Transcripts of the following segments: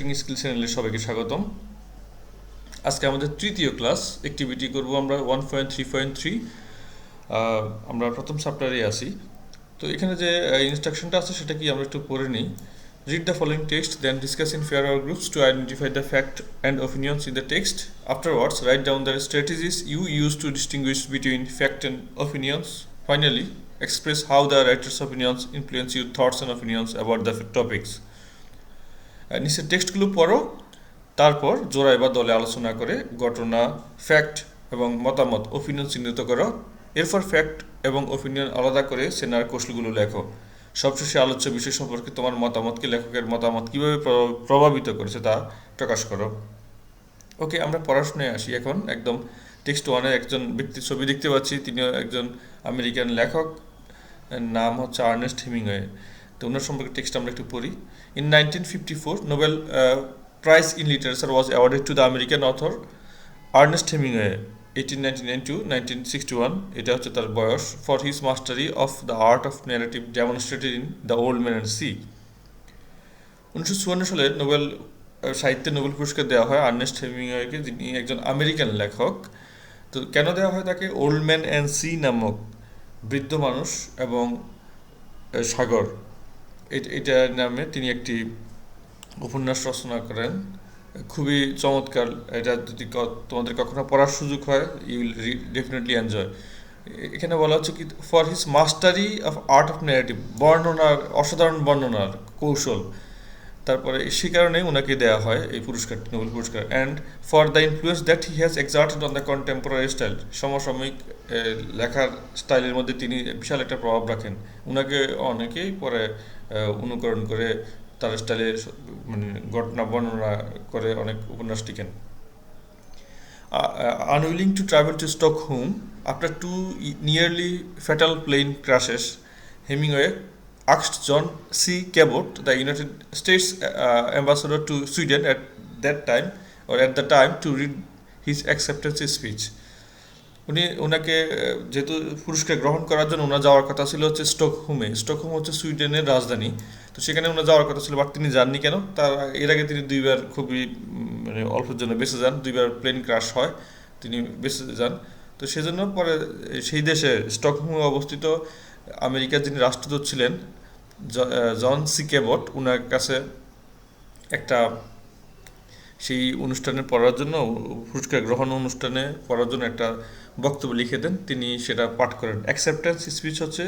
Writing skill চ্যানেলে সবাইকে স্বাগতম। আজকে আমাদের তৃতীয় ক্লাস অ্যাক্টিভিটি করব আমরা 1.3.3। আমরা প্রথম চ্যাপ্টারে আছি। তো এখানে যে ইনস্ট্রাকশনটা আছে সেটা কি আমরা একটু পড়ে নিই। Read the following text, then discuss in pair or groups to identify the fact and opinions in the text. Afterwards, write down the strategies you use to distinguish between fact and opinions. Finally, express how the writer's opinions influence your thoughts and opinions about the topics. নিচের টেক্সটগুলো পড়ো, তারপর জোড়ায় বা দলে আলোচনা করে ঘটনা, fact এবং মতামত ওপিনিয়ন চিহ্নিত করো। এরপর ফ্যাক্ট এবং ওপিনিয়ন আলাদা করে চেনার কৌশলগুলো লেখো। সবশেষে আলোচ্য বিষয় সম্পর্কে তোমার মতামতকে লেখকের মতামত কীভাবে প্রভাবিত করেছে তা প্রকাশ করো। ওকে, আমরা পড়াশোনায় আসি এখন। একদম টেক্সট ওয়ানে একজন ব্যক্তির ছবি দেখতে পাচ্ছি। তিনিও একজন আমেরিকান লেখক, নাম হচ্ছে আর্নেস্ট হেমিংওয়ে। তো ওনার সম্পর্কে টেক্সট আমরা একটু পড়ি। In 1954, Nobel Prize in Literature was awarded to the American author Ernest Hemingway 1899 to 1961, এটা হচ্ছে তার বয়স, for his mastery of the art of narrative demonstrated in The Old Man and Sea। 1954 সালে নোবেল সাহিত্যে Nobel পুরস্কার দেওয়া হয় Ernst হেমিংওয়েকে, যিনি একজন আমেরিকান লেখক। তো কেন দেওয়া হয় তাকে? ওল্ড ম্যান অ্যান্ড সি নামক বৃদ্ধ মানুষ এবং সাগর এটা নামে তিনি একটি উপন্যাস রচনা করেন। খুবই চমৎকার। এটা যদি তোমাদের কখনো পড়ার সুযোগ হয়, ইউ উইল ডেফিনেটলি এনজয়। এখানে বলা হচ্ছে কি, for his mastery of art of narrative, বর্ণনার, অসাধারণ বর্ণনার কৌশল। তারপরে সে কারণে ওনাকে দেওয়া হয় এই পুরস্কারটি, নোবেল পুরস্কার। And for the influence that he has exerted on the contemporary style, সমসাময়িক লেখার স্টাইলের মধ্যে তিনি বিশাল একটা প্রভাব রাখেন। ওনাকে অনেকেই পরে অনুকরণ করে তার স্টাইলে মানে ঘটনা বর্ণনা করে অনেক উপন্যাস লিখেন। Unwilling to travel to Stockholm after two nearly fatal plane crashes, Hemingway asked John C. Cabot, the United States ambassador to Sweden at the time, to read his acceptance speech. ওনাকে যেহেতু পুরস্কার গ্রহণ করার জন্য ওনার যাওয়ার কথা ছিল হচ্ছে স্টকহোমে। স্টকহোম হচ্ছে সুইডেনের রাজধানী। তো সেখানে ওনার যাওয়ার কথা ছিল, বাট তিনি যাননি কেন? তার এর আগে তিনি দুইবার খুবই মানে অল্পের জন্য বেঁচে যান, দুইবার প্লেন ক্রাশ হয়, তিনি বেঁচে যান। তো সেজন্য পরে সেই দেশে স্টকহোমে অবস্থিত আমেরিকার যিনি রাষ্ট্রদূত ছিলেন জন সি কেবট, ওনার কাছে একটা সেই অনুষ্ঠানে পড়ার জন্য, পুরস্কার গ্রহণ অনুষ্ঠানে পড়ার জন্য একটা বক্তব্য লিখে দেন। তিনি সেটা পাঠ করেন। অ্যাকসেপ্টেন্স স্পিচ হচ্ছে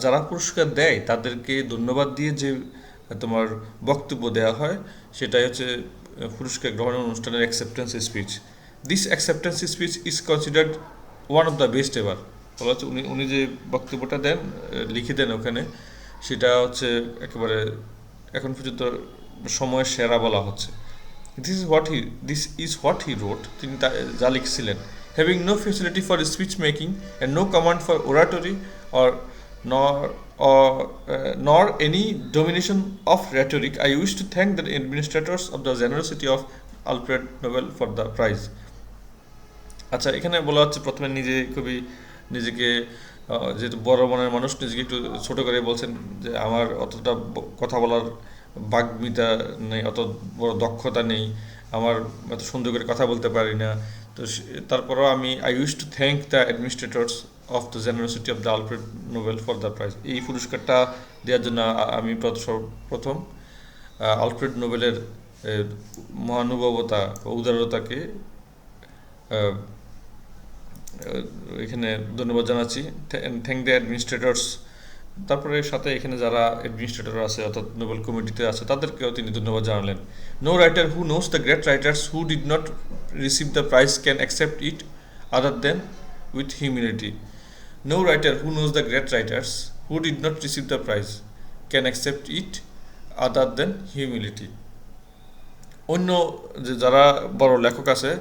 যারা পুরস্কার দেয় তাদেরকে ধন্যবাদ দিয়ে যে তোমার বক্তব্য দেওয়া হয়, সেটাই হচ্ছে পুরস্কার গ্রহণ অনুষ্ঠানের acceptance speech. This acceptance speech is considered one of the best ever. বলা হচ্ছে উনি যে বক্তব্যটা দেন, লিখে দেন ওখানে, সেটা হচ্ছে একেবারে এখন পর্যন্ত সময়ের সেরা বলা হচ্ছে। This is what he wrote. তিনি যা লিখছিলেন: having no facility for speech making and no command for oratory nor any domination of rhetoric, I wish to thank the administrators of the generosity of Alfred Nobel for the prize. আচ্ছা, এখানে বলা হচ্ছে প্রথমে নিজেকে যেহেতু বড় মনের মানুষ, নিজেকে একটু ছোট করে বলছেন যে আমার অতটা কথা বলার বাগ্মিতা নেই, অত বড় দক্ষতা নেই, আমার এত সুন্দর করে কথা বলতে পারি না। তো তারপরও I wish to thank the administrators of the generosity of the Alfred Nobel for the prize. এই পুরস্কারটা দেওয়ার জন্য আমি প্রথম আলফ্রেড নোবেলের মহানুভবতা ও উদারতাকে এখানে ধন্যবাদ জানাচ্ছি। থ্যাংক দ্য অ্যাডমিনিস্ট্রেটরস, তারপরে সাথে এখানে যারা অ্যাডমিনিস্ট্রেটর আছে অর্থাৎ নোবেল কমিটিতে আছে তাদেরকেও তিনি ধন্যবাদ জানালেন। No writer who নোস the great writers who did not receive the prize can accept it other then with humility. No writer who নোস the great writers who did not receive the prize can accept it other then humility. অন্য যে যারা বড় লেখক আছে,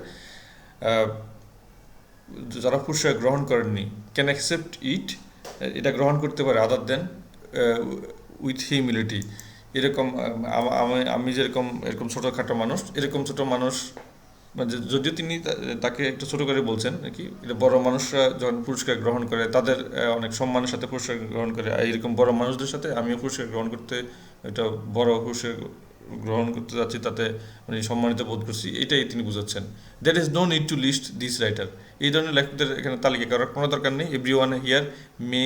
যারা পুরস্কার গ্রহণ করেননি, ক্যান অ্যাকসেপ্ট ইট, এটা গ্রহণ করতে পারে, আদার দেন উইথ হিউমিলিটি। এরকম আমি যেরকম এরকম ছোটোখাটো মানুষ, এরকম ছোটো মানুষ, মানে যদিও তিনি তাকে একটু ছোটো করে বলছেন কি, এটা বড় মানুষরা যখন পুরস্কার গ্রহণ করে তাদের অনেক সম্মানের সাথে পুরস্কার গ্রহণ করে, এরকম বড় মানুষদের সাথে আমিও পুরস্কার গ্রহণ করতে, এটা বড় পুরস্কার গ্রহণ করতে যাচ্ছি তাতে মানে সম্মানিত বোধ করছি, এটাই তিনি বুঝাচ্ছেন। That is no need to list this writer, এই ধরনের লেখকদের এখানে তালিকা করার কোনো দরকার নেই। Every one here may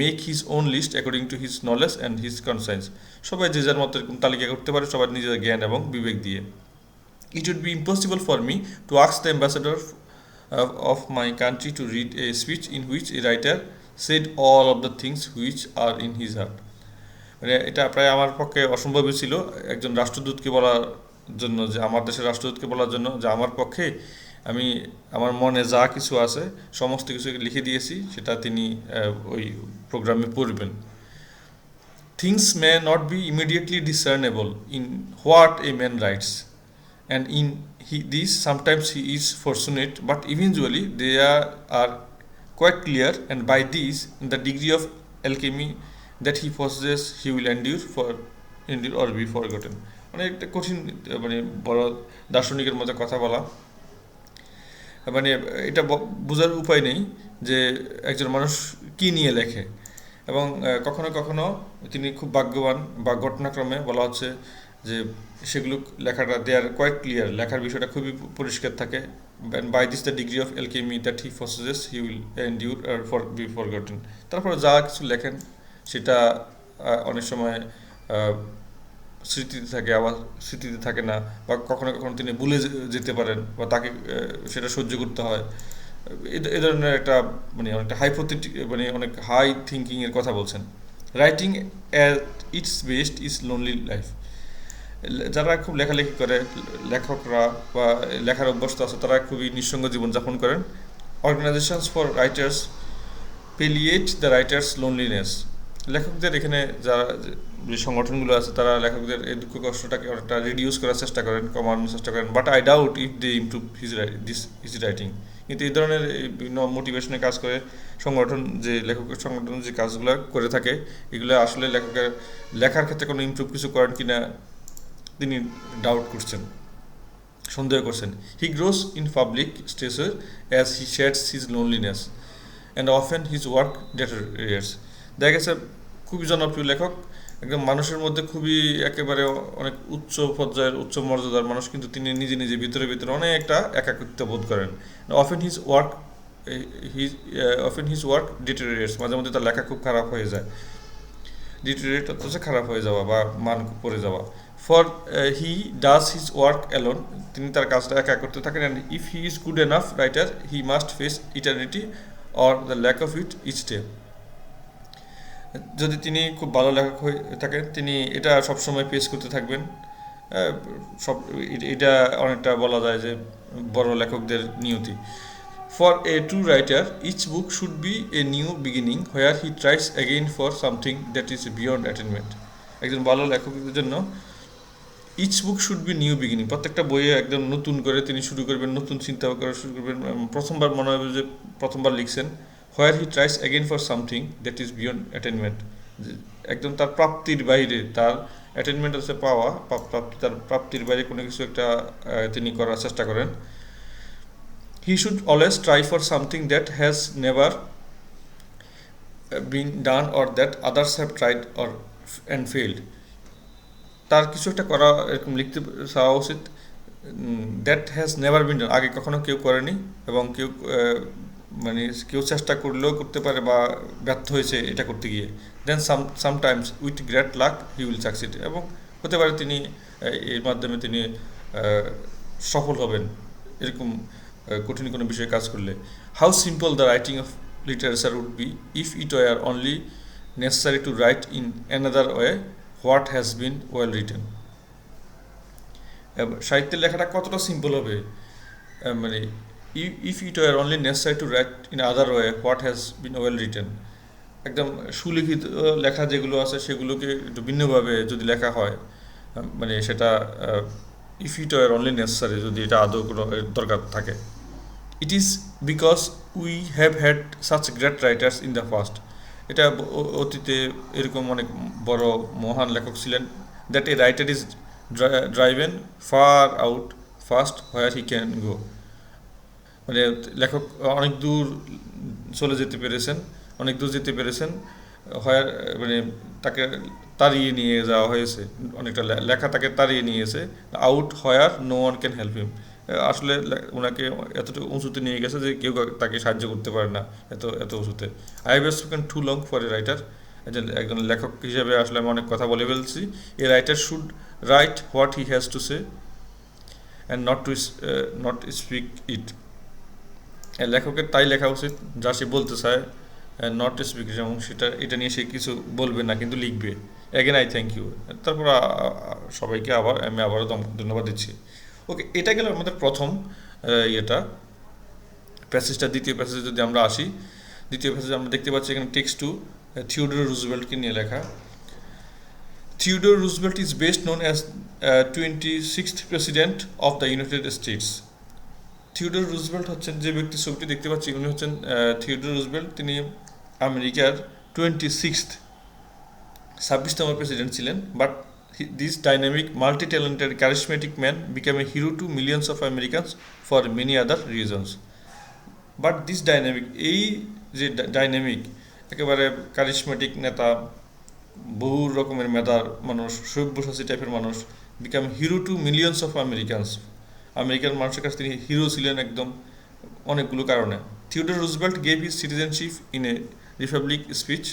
make his own list according to his knowledge and his conscience, সবাই যে যার মতো এরকম তালিকা করতে পারে, সবার নিজের জ্ঞান এবং বিবেক দিয়ে। It would be impossible for me to ask the ambassador of my country to read a speech in which a writer said all of the things which are in his heart. মানে এটা প্রায় আমার পক্ষে অসম্ভবই ছিল একজন রাষ্ট্রদূতকে বলার জন্য, যে আমার দেশের রাষ্ট্রদূতকে বলার জন্য যে আমার পক্ষে আমি আমার মনে যা কিছু আছে সমস্ত কিছু লিখে দিয়েছি, সেটা তিনি ওই প্রোগ্রামে পড়বেন। Things may not be immediately discernible in what a man writes, and in this sometimes he is fortunate, but eventually they are quite clear, and by this the degree of alchemy that he possesses he will endure or be forgotten. মানে একটা কঠিন মানে বড় দার্শনিকের মতো কথা বলা, মানে এটা বোঝার উপায় নেই যে একজন মানুষ কি নিয়ে লেখে, এবং কখনো কখনো তিনি খুব ভাগ্যবান বা ঘটনাক্রমে বলা হচ্ছে যে সেগুলো লেখাটা দে আর কোয়াইট ক্লিয়ার, লেখার বিষয়টা খুবই পরিষ্কার থাকে। By this the degree of alchemy that he possesses he will endure or for be forgotten. তারপরে যা কিছু লেখেন সেটা অনেক সময় স্মৃতিতে থাকে, আবার স্মৃতিতে থাকে না, বা কখনো কখনো তিনি ভুলে যেতে পারেন, বা তাকে সেটা সহ্য করতে হয়। এ ধরনের একটা মানে অনেকটা হাইপোথেটিক মানে অনেক হাই থিঙ্কিংয়ের কথা বলছেন। Writing at it's best is lonely life. যারা খুব লেখালেখি করে, লেখকরা বা লেখার অভ্যস্ত আছে, তারা খুবই নিঃসঙ্গ জীবনযাপন করেন। Organisations for writers palliate the writers loneliness. লেখকদের এখানে যারা যে সংগঠনগুলো আছে, তারা লেখকদের এই দুঃখ কষ্টটাকে অনেকটা রিডিউস করার চেষ্টা করেন, কমানোর চেষ্টা করেন। But I doubt if they improve his writing. কিন্তু এই ধরনের বিভিন্ন মোটিভেশনের কাজ করে সংগঠন, যে লেখকের সংগঠন যে কাজগুলো করে থাকে, এগুলো আসলে লেখকের লেখার ক্ষেত্রে কোনো ইমপ্রুভ কিছু করেন কিনা তিনি ডাউট করছেন, সন্দেহ করছেন। He grows in public stature as he sheds his loneliness and often his work deteriorates. দেখা গেছে খুবই জনপ্রিয় লেখক, একদম মানুষের মধ্যে খুবই একেবারে অনেক উচ্চ পর্যায়ের উচ্চ মর্যাদার মানুষ, কিন্তু তিনি নিজে নিজে ভিতরে ভিতরে অনেকটা একাকিত্ব বোধ করেন। অফেন হিজ ওয়ার্ক ডিটেরিয়েটস, মাঝে মধ্যে তার লেখা খুব খারাপ হয়ে যায়। ডিটেরিয়েট হচ্ছে খারাপ হয়ে যাওয়া বা মান পড়ে যাওয়া। For he does his work alone, তিনি তার কাজটা একা করতে থাকেন। And if he is good enough writer he must face eternity or the lack of it each day. যদি তিনি খুব ভালো লেখক হয়ে থাকেন, তিনি এটা সবসময় পেশ করতে থাকবেন। সব এটা অনেকটা বলা যায় যে বড় লেখকদের নিয়তি। For a true writer each book should B a new beginning where he tries again for something that is beyond attainment. একজন ভালো লেখকের জন্য each book should be new beginning, প্রত্যেকটা বইয়ে একদম নতুন করে তিনি শুরু করবেন, নতুন চিন্তা করা শুরু করবেন। প্রথমবার মনে হবে যে প্রথমবার লিখছেন। Where he tries again for something that is beyond attainment, একদম তার প্রাপ্তির বাইরে, তার অ্যাটেনমেন্ট হচ্ছে পাওয়া, তার প্রাপ্তির বাইরে কোনো কিছু একটা তিনি করার চেষ্টা করেন। He should always try for something that has never been done or that others have tried or and field. তার কিছু একটা করা এরকম লিখতে চাওয়া উচিত, দ্যাট হ্যাজ নেভার বিন ডান, আগে কখনো কেউ করেনি, এবং মানে কেউ চেষ্টা করলেও করতে পারে বা ব্যর্থ হয়েছে এটা করতে গিয়ে। Then sometimes with great luck he will succeed, এবং হতে পারে তিনি এর মাধ্যমে তিনি সফল হবেন এরকম কঠিন কোনো বিষয়ে কাজ করলে। How simple the writing of literature would be if it were only necessary to right in another way what has been well written. সাহিত্যের লেখাটা কতটা সিম্পল হবে, মানে if it were only necessary to right in other way what has been well written. একদম সুলিখিত লেখা যেগুলো আছে সেগুলোকে একটু ভিন্নভাবে যদি লেখা হয়, মানে সেটা if it were only necessary, যদি এটা আদৌ কোনো দরকার থাকে। It is because we have had such great writers in the past, এটা অতীতে এরকম অনেক বড় মহান লেখক ছিলেন। That a writer is driven fur out fast where he can go, মানে লেখক অনেক দূর চলে যেতে পেরেছেন, অনেক দূর যেতে পেরেছেন, হয় মানে তাড়িয়ে নিয়ে যাওয়া হয়েছে, অনেকটা লেখা তাকে তাড়িয়ে নিয়েছে, out where no one can help him. আসলে ওনাকে এতটুকু উঁচুতে নিয়ে গেছে যে কেউ তাকে সাহায্য করতে পারে না, এত এত উঁচুতে। I have spoken to long for a writer, একজন লেখক হিসেবে আসলে আমি অনেক কথা বলে ফেলছি। A writer should write what he has to say and not speak ইট। লেখকের তাই লেখা উচিত যা সে বলতে চায়, নট স্পিক, এবং এটা নিয়ে সে কিছু বলবে না কিন্তু লিখবে। Again I thank you. তারপর সবাইকে আমি আবারও ধন্যবাদ দিচ্ছি। ওকে, এটা গেল আমাদের প্রথম ইয়েটা, প্যাসেজটা। দ্বিতীয় প্যাসেজে যদি আমরা আসি, দ্বিতীয় প্যাসেজে আমরা দেখতে পাচ্ছি এখানে টেক্সট টু থিওডোর রুজভেল্টকে নিয়ে লেখা। Theodore Roosevelt is best known as 26th president of the United states. Theodore Roosevelt হচ্ছেন যে ব্যক্তি ছবিটি দেখতে পাচ্ছি, উনি হচ্ছেন থিওডোর রুজভেল্ট। তিনি আমেরিকার 26তম প্রেসিডেন্ট ছিলেন। But this dynamic multi talented charismatic man become a hero to millions of Americans for many other reasons. But this dynamic, এই যে ডাইনামিক একেবারে কারিশমেটিক নেতা, বহু রকমের মেধার মানুষ, সব্যসাচী টাইপের মানুষ, become hero to millions of Americans, American মানুষের কাছে তিনি হিরো ছিলেন একদম অনেকগুলো কারণে। Theodore Roosevelt gave his citizenship in a Republic speech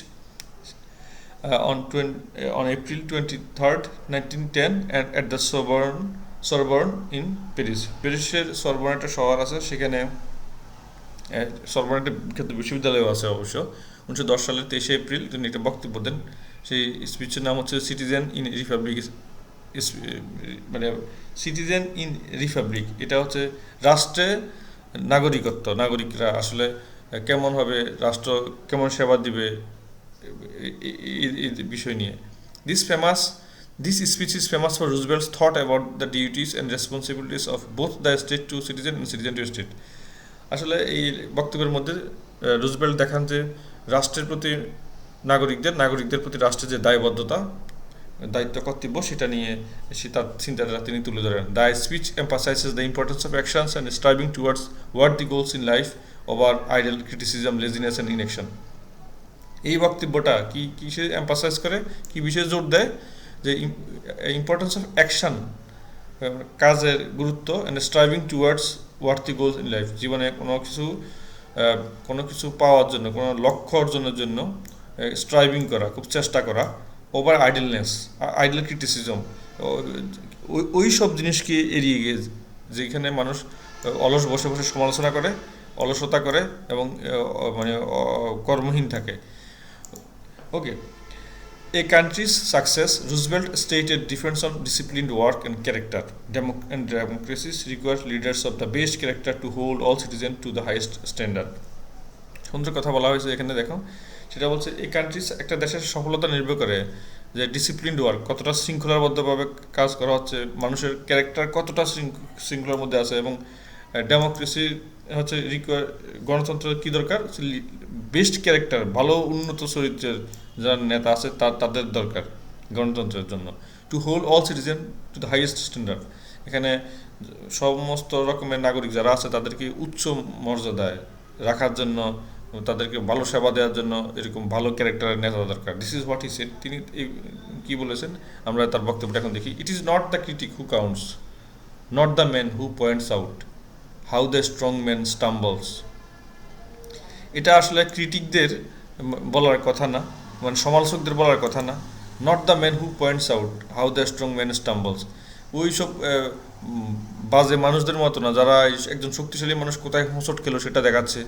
on April 23rd, 1910 and at the Sorbonne in Paris. প্যারিসের সরবর্ন একটা শহর আছে, সেখানে সরবর্ন একটা বিখ্যাত বিশ্ববিদ্যালয় আছে অবশ্য। 1910 সালের 23 এপ্রিল তিনি একটা বক্তব্য দেন। সেই স্পিচের নাম হচ্ছে সিটিজেন ইন রিপাবলিক, মানে সিটিজেন ইন রিপাবলিক। এটা হচ্ছে রাষ্ট্রে নাগরিকত্ব, নাগরিকরা আসলে কেমনভাবে রাষ্ট্র কেমন সেবা দিবে এই বিষয় নিয়ে। This speech is famous for Roosevelt's thought about the duties and responsibilities of both the state to citizen and citizen to state. আসলে এই বক্তব্যের মধ্যে রুজভেল্ট দেখান যে রাষ্ট্রের প্রতি নাগরিকদের প্রতি রাষ্ট্রের যে দায়বদ্ধতা, দায়িত্ব, কর্তব্য, সেটা নিয়ে তার চিন্তাধারা তিনি তুলে ধরেন। The speech এম্পাসাইজেস the importance of actions and striving towards worthy goals in life over idol criticism, laziness and inaction. এই বক্তব্যটা কিসে এম্পাসাইজ করে, কি বিষয়ে জোর দেয়, যে ইম্পর্টেন্স অফ অ্যাকশন, কাজের গুরুত্ব, and striving towards worthy goals in life, জীবনে কোনো কিছু পাওয়ার জন্য, কোনো লক্ষ্য অর্জনের জন্য স্ট্রাইভিং করা, খুব চেষ্টা করা, ওভার আইডল ক্রিটিসিজম, ওই সব জিনিসকে এড়িয়ে গিয়ে যেখানে মানুষ অলস বসে বসে সমালোচনা করে, অলসতা করে এবং মানে কর্মহীন থাকে। ওকে, a country's success, Roosevelt stated, depends on disciplined work and character. Democracies require leaders of the best character to hold all citizens to the highest standard. সুন্দর কথা বলা হয়েছে এখানে, দেখো সেটা বলছে এই কান্ট্রিজ, একটা দেশের সফলতা নির্ভর করে যে ডিসিপ্লিনড ওয়ার্ক, কতটা শৃঙ্খলাবদ্ধভাবে কাজ করা হচ্ছে, মানুষের ক্যারেক্টার কতটা শৃঙ্খলার মধ্যে আছে, এবং ডেমোক্রেসি হচ্ছে গণতন্ত্রের কী দরকার, বেস্ট ক্যারেক্টার, ভালো উন্নত চরিত্রের যারা নেতা আছে তাদের দরকার গণতন্ত্রের জন্য। To hold all citizen to the highest standard, এখানে সমস্ত রকমের নাগরিক যারা আছে তাদেরকে উচ্চ মর্যাদায় রাখার জন্য, তাদেরকে ভালো সেবা দেওয়ার জন্য এরকম ভালো ক্যারেক্টারের নেতা দরকার। This is what he said. তিনি কী বলেছেন আমরা তার বক্তব্যটা এখন দেখি। It is not the critic who counts, not the man who points out how the strong man stumbles. এটা আসলে ক্রিটিকদের বলার কথা না, মানে সমালোচকদের বলার কথা না। Not the man who points out how the strong man stumbles, ওই সব বাজে মানুষদের মতো না যারা একজন শক্তিশালী মানুষ কোথায় হোঁচট খেলো সেটা দেখাচ্ছে।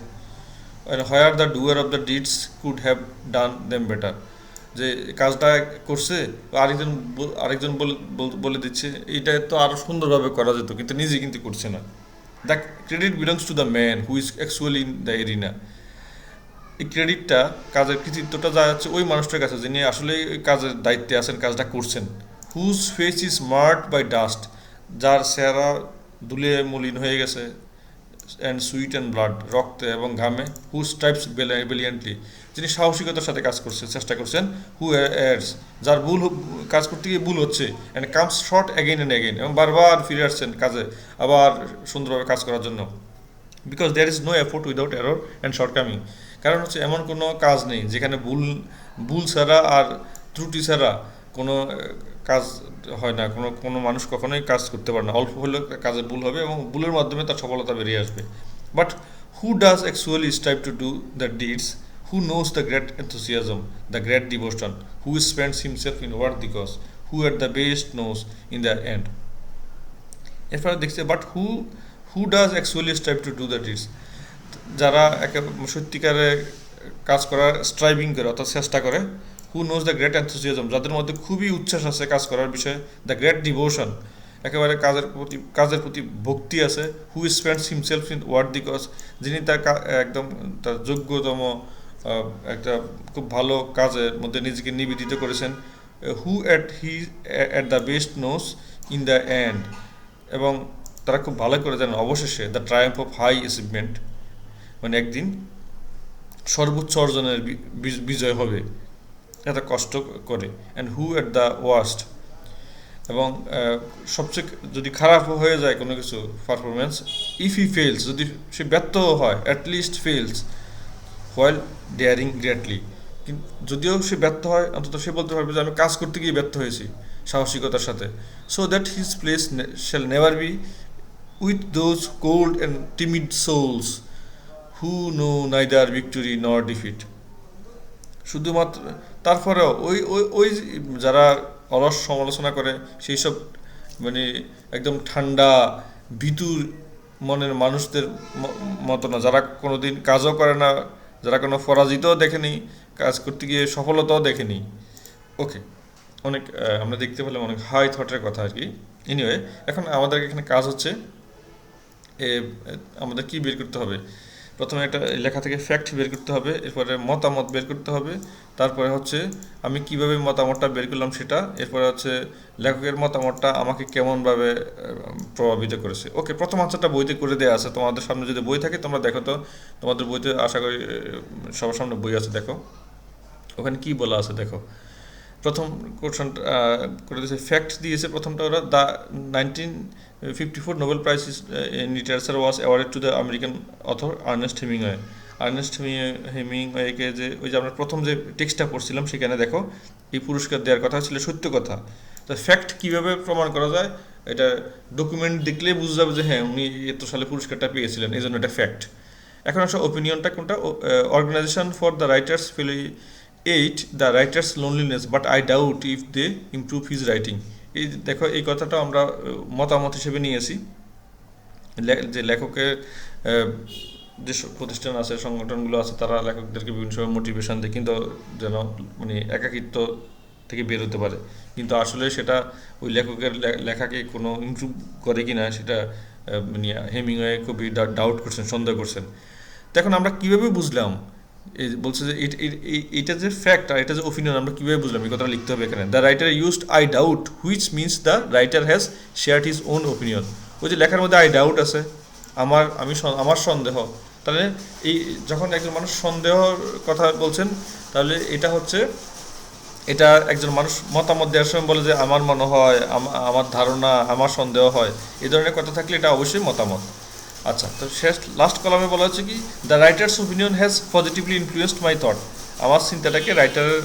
Where the doer of the deeds could have done them better, যে কাজটা করছে আরেকজন বলে দিচ্ছে এইটা তো আরও সুন্দরভাবে করা যেত, কিন্তু নিজে কিন্তু করছে না। The credit belongs to the man who is actually in the arena. এই ক্রেডিটটা, কাজের কৃতিত্বটা যা যাচ্ছে ওই মানুষটার কাছে যিনি আসলে কাজের দায়িত্বে আছেন, কাজটা করছেন। Whose face is marked by dust, যার চেহারা ধুলে মলিন হয়ে গেছে, অ্যান্ড সুইট অ্যান্ড ব্লাড, রক্তে এবং ঘামে। হু স্ট্রাইভস ব্রিলিয়ান্টলি, যিনি সাহসিকতার সাথে কাজ করছেন, চেষ্টা করছেন। হু এডস, যার কাজ করতে গিয়ে ভুল হচ্ছে, and comes short again and again, এবং বারবার ফিরে আসছেন কাজে আবার সুন্দরভাবে কাজ করার জন্য। Because there is no effort without error and shortcoming, কারণ হচ্ছে এমন কোনো কাজ নেই যেখানে ভুল ছাড়া আর ত্রুটি ছাড়া কোনো কাজ হয় না, কোনো কোনো মানুষ কখনোই কাজ করতে পারে না, অল্প হলেও কাজে ভুল হবে এবং ভুলের মাধ্যমে তার সফলতা বেরিয়ে আসবে। But who does actually strive to do the deeds, who knows the great enthusiasm, the great devotion, who spends himself in worthy cause, who at the best knows in the end. এরপরে দেখছে but who does actually strive to do the deeds, যারা সত্যিকারে কাজ করার striving করে অর্থাৎ চেষ্টা করে, who knows the great enthusiasm, যাদের মধ্যে খুবই উচ্ছ্বাস আছে কাজ করার বিষয়ে, দ্য গ্রেট ডিভোশন, একেবারে কাজের প্রতি ভক্তি আছে, হু spends himself in word cause, যিনি তার একদম তার যোগ্যতম একটা খুব ভালো কাজের মধ্যে নিজেকে নিবেদিত করেছেন, who at the best knows in the end, এবং তারা খুব ভালো করে জানেন অবশেষে the triumph of high achievement, মানে একদিন সর্বোচ্চ অর্জনের বিজয় হবে, এত কষ্ট করে, and who at the worst, এবং সবচেয়ে যদি খারাপ হয়ে যায় কোনো কিছু পারফরমেন্স, ইফ হি ফেলস, যদি সে ব্যর্থ হয়, at least fails while daring greatly, যদিও সে ব্যর্থ হয় অন্তত সে বলতে পারবে যে আমি কাজ করতে গিয়ে ব্যর্থ হয়েছি সাহসিকতার সাথে, so that his place shall never be with those cold and timid sols who no neither victory নর ডিফিট। শুধুমাত্র তারপরেও ওই ওই ওই যারা অলস সমালোচনা করে সেই সব মানে একদম ঠান্ডা ভীতুর মনের মানুষদের মতো না, যারা কোনো দিন কাজও করে না, যারা কোনো পরাজিতও দেখেনি, কাজ করতে গিয়ে সফলতাও দেখেনি। ওকে, অনেক আমরা দেখতে পেলাম অনেক হাই থটের কথা আর কি। এনিওয়ে, এখন আমাদের এখানে কাজ হচ্ছে আমাদের কি বের করতে হবে, প্রথমে একটা লেখা থেকে ফ্যাক্ট বের করতে হবে, এরপরে মতামত বের করতে হবে, তারপরে হচ্ছে আমি কিভাবে মতামতটা বের করলাম সেটা, এরপরে হচ্ছে লেখকের মতামতটা আমাকে কেমনভাবে প্রভাবিত করেছে। ওকে, প্রথম আনসারটা বইতে করে দেওয়া আছে, তোমাদের সামনে যদি বই থাকে তোমরা দেখো তো, তোমাদের বইতে আশা করি সবার সামনে বই আছে, দেখো ওখানে কি বলা আছে দেখো। প্রথম কোশ্চেনটা করে দিয়েছে, ফ্যাক্ট দিয়েছে প্রথমটা ওরা, the 1954 Nobel prize in literature was awarded to the American author Ernest Hemingway. আর্নেস্ট হেমিংওয়েকে যে ওই যে আমরা প্রথম যে টেক্সটটা পড়ছিলাম সেখানে দেখো এই পুরস্কার দেওয়ার কথা ছিল, সত্য কথা। তো ফ্যাক্ট কীভাবে প্রমাণ করা যায়, এটা ডকুমেন্ট দেখলেই বুঝা যাবে যে হ্যাঁ উনি এত সালে পুরস্কারটা পেয়েছিলেন, এই জন্য এটা ফ্যাক্ট। এখন আসলে ওপিনিয়নটা কোনটা, organisation for the writers eight the writers loneliness but I doubt if they improve his writing. এই দেখো এই কথাটা আমরা মতামত হিসেবে নিয়েছি, যে লেখকের যে প্রতিষ্ঠান আছে সংগঠনগুলো আছে তারা লেখকদেরকে বিভিন্ন সময় মোটিভেশন দেয়, কিন্তু যেন মানে একাকিত্ব থেকে বের হতে পারে, কিন্তু আসলে সেটা ওই লেখকের লেখাকে কোনো ইমপ্রুভ করে কি না সেটা মানে হেমিংওয়ে খুবই ডাউট করছেন, সন্দেহ করছেন। তো এখন আমরা কীভাবে বুঝলাম, এই বলছে যে এটা যে ফ্যাক্ট আর এটা যে ওপিনিয়ন, আমরা কীভাবে বুঝলাম, এই কথাটা লিখতে হবে এখানে। The writer used I doubt which means the writer has shared his own opinion. ওই যে লেখার মধ্যে আই ডাউট আছে, আমার সন্দেহ, তাহলে এই যখন একজন মানুষ সন্দেহর কথা বলছেন, তাহলে এটা হচ্ছে এটা একজন মানুষ মতামত দেওয়ার সময় বলে যে আমার মনে হয়, আমার ধারণা, আমার সন্দেহ হয়, এই ধরনের কথা থাকলে এটা অবশ্যই মতামত। আচ্ছা, তো শেষ লাস্ট কলামে বলা হচ্ছে কি, the writers opinion has positively influenced my thought. আমার চিন্তাটাকে রাইটারের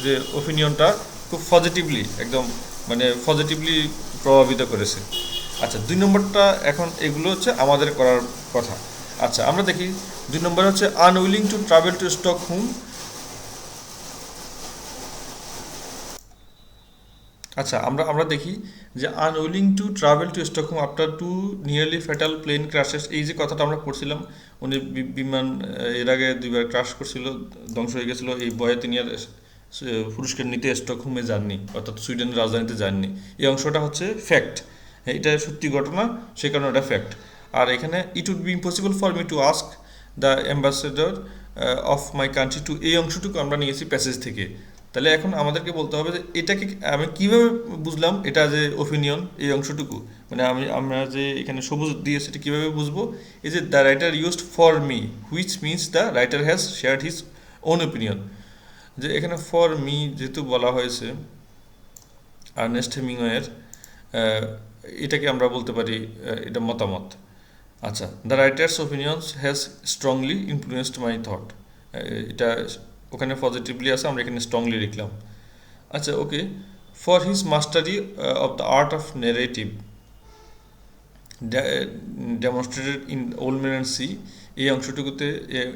যে ওপিনিয়নটা খুব পজিটিভলি একদম মানে পজিটিভলি প্রভাবিত করেছে। আচ্ছা, 2 নম্বরটা এখন এগুলো হচ্ছে আমাদের করার কথা। আচ্ছা, আমরা দেখি 2 নম্বর হচ্ছে unwilling to travel to Stockholm. আচ্ছা, আমরা দেখি যে unwilling to travel to Stockholm after 2 nearly fatal plane ক্র্যাশেস, এই যে কথাটা আমরা পড়ছিলাম, উনি বিমান এর আগে 2বার ক্র্যাশ করছিল, ধ্বংস হয়ে গেছিলো, এই ভয়ে তিনি আর পুরস্কার নিতে স্টকহোমে যাননি, অর্থাৎ সুইডেনের রাজধানীতে যাননি। এই অংশটা হচ্ছে ফ্যাক্ট, এটা সত্যি ঘটনা, সে কারণে এটা ফ্যাক্ট। আর এখানে it would be impossible for me to ask the ambassador of my country to, এই অংশটুকু আমরা নিয়েছি প্যাসেজ থেকে। তাহলে এখন আমাদেরকে বলতে হবে যে এটাকে আমি কীভাবে বুঝলাম এটা যে ওপিনিয়ন, এই অংশটুকু মানে আমরা যে এখানে সবুজ দিয়ে সেটা কীভাবে বুঝবো, এই যে the writer used for me which means the writer has shared his own opinion, যে এখানে ফর মি যেহেতু বলা হয়েছে আর্নেস্ট হেমিংওয়ের, এটাকে আমরা বলতে পারি এটা মতামত। আচ্ছা, the writers opinions has strongly influenced my thought, এটা ওখানে পজিটিভলি আছে, আমরা এখানে স্ট্রংলি লিখলাম। আচ্ছা okay, for his mastery of the art of narrative demonstrated in Old Man and Sea, এই অংশটুকুতে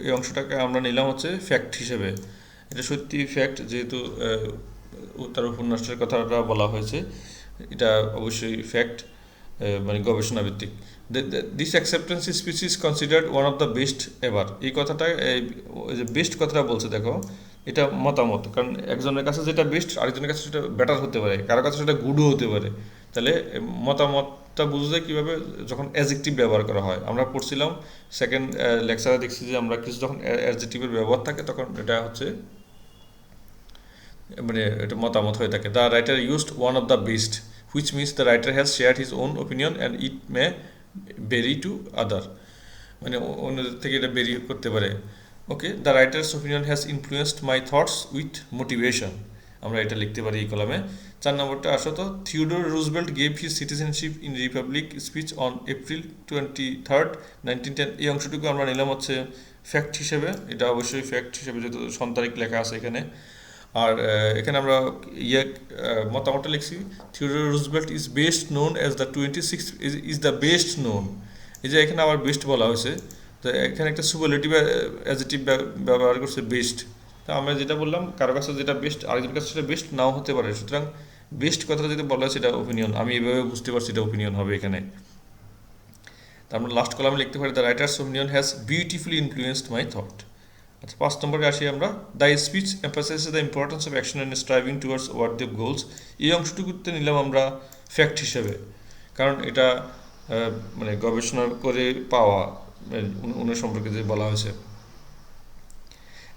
এই অংশটাকে আমরা নিলাম হচ্ছে ফ্যাক্ট হিসেবে। এটা সত্যি ফ্যাক্ট, যেহেতু তার উপন্যাসের কথাটা বলা হয়েছে, এটা অবশ্যই ফ্যাক্ট, মানে গবেষণা ভিত্তিক। This acceptance speech is considered one of the best ever. এই কথাটা যে বেস্ট কথাটা বলছে দেখো, এটা মতামত, কারণ একজনের কাছে যেটা বেস্ট আরেকজনের কাছে সেটা বেটার হতে পারে, কারো কাছে সেটা গুডও হতে পারে। তাহলে মতামতটা বোঝা যায় কীভাবে, যখন অ্যাজেক্টিভ ব্যবহার করা হয়। আমরা পড়ছিলাম সেকেন্ড লেকচারে, দেখছি যে আমরা কিছু যখন অ্যাডজেক্টিভের ব্যবহার থাকে তখন এটা হচ্ছে মানে এটা মতামত হয়ে থাকে। The writer used one of the best, which means the writer has share his own opinion and it may vary to other, মানে অন্যদের থেকে এটা বেরি করতে পারে। Okay, the writers opinion has influenced my thoughts with motivation, আমরা এটা লিখতে পারি এই কলামে। 4 নম্বরটা আসো তো, Theodore Roosevelt gave his citizenship in Republic speech on April 23, 1910, এই অংশটুকু আমরা নিলাম হচ্ছে ফ্যাক্ট হিসেবে। এটা অবশ্যই ফ্যাক্ট হিসেবে, যেহেতু সন্তারিক লেখা আছে এখানে। আর এখানে আমরা মতামতটা লিখছি, Theodore Roosevelt is best known as the 26 is the best known. এই যে এখানে আবার বেস্ট বলা হয়েছে, তো এখানে একটা সুপারলেটিভ অ্যাডজেক্টিভ ব্যবহার করছে বেস্ট। তা আমরা যেটা বললাম, কারো কাছে যেটা বেস্ট আরেকজনের কাছে সেটা বেস্ট নাও হতে পারে, সুতরাং বেস্ট কথাটা যেটা বলা হয় সেটা ওপিনিয়ন। আমি এভাবে বুঝতে পারছি এটা ওপিনিয়ন হবে এখানে। তারপর লাস্ট কলামে লিখতে পারি, the writers opinion has beautifully influenced my thought. আচ্ছা 5 নম্বরে আসি আমরা, the speech emphasises the importance of action and striving towards worth goals, এই অংশটুকুতে নিলাম আমরা ফ্যাক্ট হিসেবে, কারণ এটা মানে গবেষণা করে পাওয়া উনার সম্পর্কে যে বলা হয়েছে।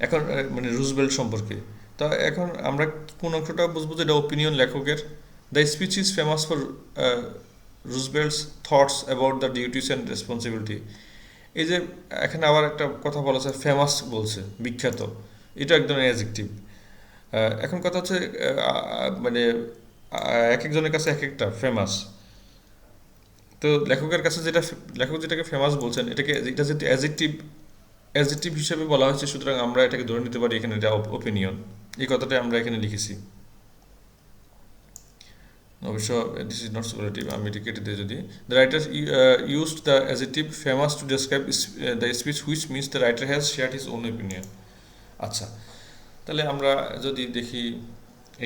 এখন মানে রুজভেল্ট সম্পর্কে, তা এখন আমরা কোন অংশটা বুঝবো যে এটা ওপিনিয়ন লেখকের। The speech is famous for Roosevelt's thoughts about the duties and responsibility. এই যে এখানে আবার একটা কথা বলা আছে, ফেমাস বলছে, বিখ্যাত, এটা একদম অ্যাডজেক্টিভ। এখন কথা হচ্ছে মানে এক একজনের কাছে এক একটা ফেমাস। তো লেখকের কাছে যেটা, লেখক যেটাকে ফেমাস বলছেন, এটাকে এটা যেহেতু অ্যাডজেক্টিভ হিসেবে বলা হয়েছে, সুতরাং আমরা এটাকে ধরে নিতে পারি এখানে এটা ওপিনিয়ন। এই কথাটা আমরা এখানে লিখেছি। অবশ্য দিস ইজ নট সুপারলেটিভ, আমি এটা কেটে দিই যদি। The writer used the adjective famous to describe the speech which means the writer has shared his own opinion. আচ্ছা, তাহলে আমরা যদি দেখি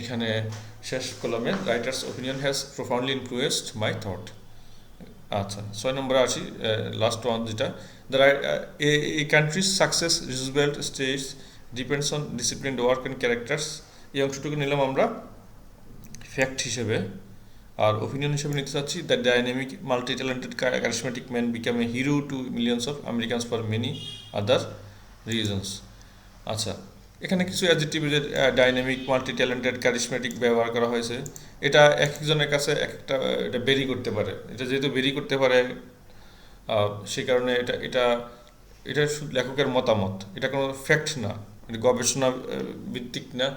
এখানে শেষ কলমে, writers opinion has profoundly influenced my thought. আচ্ছা 6 নম্বরে আসি, লাস্ট ওয়ান যেটা, the a country's success result states depends on disciplined work and characters, এই অংশটুকু নিলাম আমরা ফ্যাক্ট হিসেবে। আর ওপিনিয়ন হিসেবে নিতে চাচ্ছি, the dynamic multi talented charismatic man become a hero to millions of Americans for many other reasons. আচ্ছা, এখানে কিছু অ্যাডজেক্টিভের ডাইনামিক মাল্টি ট্যালেন্টেড কারিশমেটিক ব্যবহার করা হয়েছে। এটা এক একজনের কাছে এক একটা এটা বেরি করতে পারে, এটা যেহেতু বেরি করতে পারে সেই কারণে এটা এটা এটা লেখকের মতামত, এটা কোনো ফ্যাক্ট না, এটা গবেষণা ভিত্তিক না,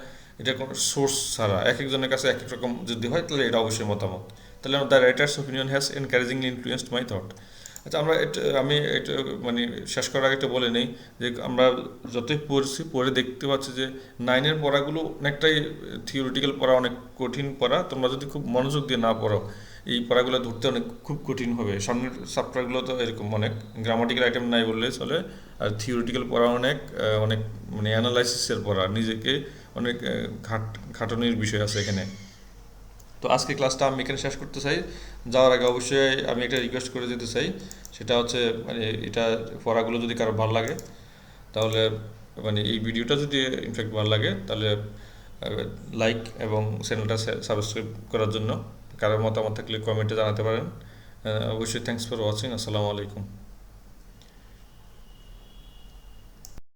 এটা কোনো সোর্স ছাড়া এক একজনের কাছে এক এক রকম যদি হয় তাহলে এটা অবশ্যই মতামত। তাহলে the writers opinion has encouragingly influenced my thought. আচ্ছা, আমি এটা মানে শেষ করার আগে একটা বলে নেই যে আমরা যতই পড়ছি পড়ে দেখতে পাচ্ছি যে 9-এর পড়াগুলো অনেকটাই থিওরিটিক্যাল পড়া, অনেক কঠিন পড়া। তোমরা যদি খুব মনোযোগ দিয়ে না পড়ো এই পড়াগুলো ধরতে অনেক খুব কঠিন হবে। সামনের চ্যাপ্টারগুলো তো এরকম অনেক গ্রামাটিক্যাল আইটেম নাই বললেই চলে, আর থিওরিটিক্যাল পড়া অনেক অনেক মানে অ্যানালাইসিসের পড়া, নিজেকে অনেক খাটনির বিষয় আছে এখানে। তো আজকে ক্লাসটা আমি এখানে শেষ করতে চাই। যাওয়ার আগে অবশ্যই আমি একটা রিকোয়েস্ট করে যেতে চাই, সেটা হচ্ছে মানে এটা পড়াগুলো যদি কারো ভালো লাগে তাহলে, মানে এই ভিডিওটা যদি ইনফ্যাক্ট ভালো লাগে তাহলে লাইক এবং চ্যানেলটা সাবস্ক্রাইব করার জন্য। কারোর মতামত থাকলে কমেন্টে জানাতে পারেন। অবশ্যই থ্যাংকস ফর ওয়াচিং। আসসালামু আলাইকুম।